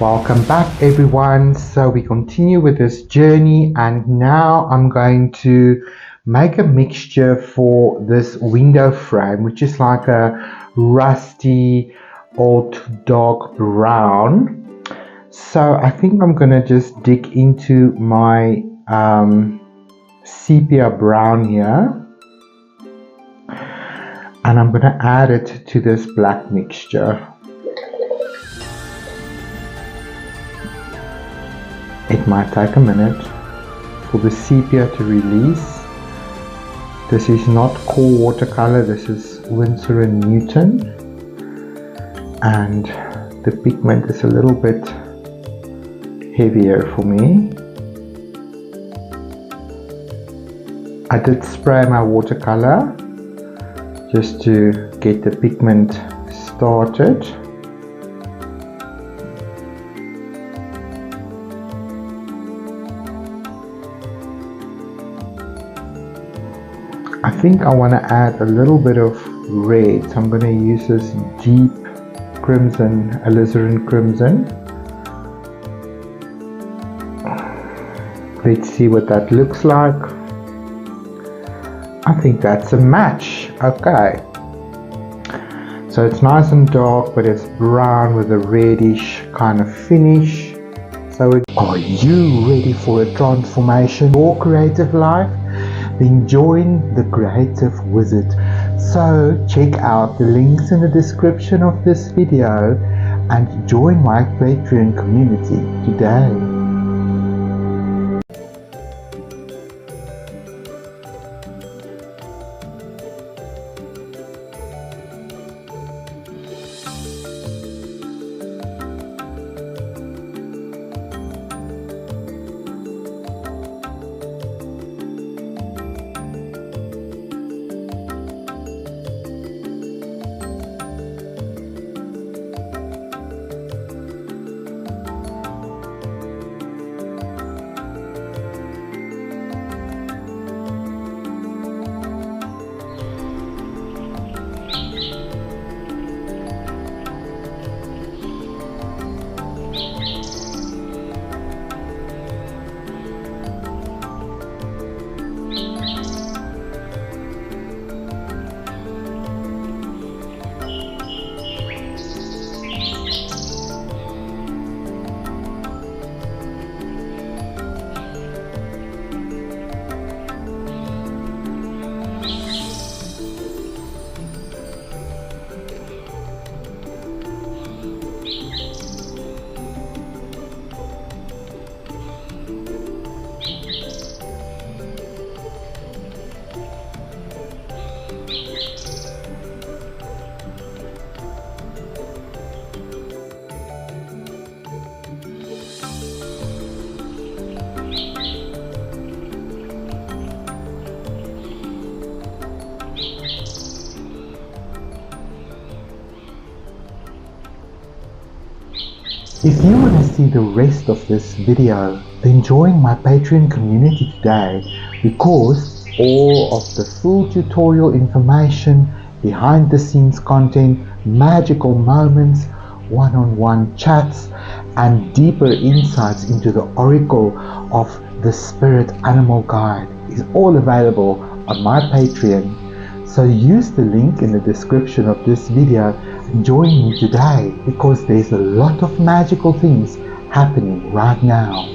Welcome back everyone. So we continue with this journey, and now I'm going to make a mixture for this window frame, which is like a rusty old dark brown. So I think I'm gonna just dig into my sepia brown here, and I'm gonna add it to this black mixture. It might take a minute for the sepia to release. This is not core watercolor, this is Winsor & Newton, and the pigment is a little bit heavier for me. I did spray my watercolor just to get the pigment started. I think I want to add a little bit of red, so I'm going to use this deep crimson, alizarin crimson. Let's see what that looks like. I think that's a match. Okay, so it's nice and dark, but it's brown with a reddish kind of finish. So are you ready for a transformation or creative life? Then join the Creative Wizard. So check out the links in the description of this video and join my Patreon community today. If you want to see the rest of this video, then join my Patreon community today, because all of the full tutorial information, behind the scenes content, magical moments, one-on-one chats, and deeper insights into the oracle of the spirit animal guide is all available on my Patreon. So use the link in the description of this video and join me today, because there's a lot of magical things happening right now.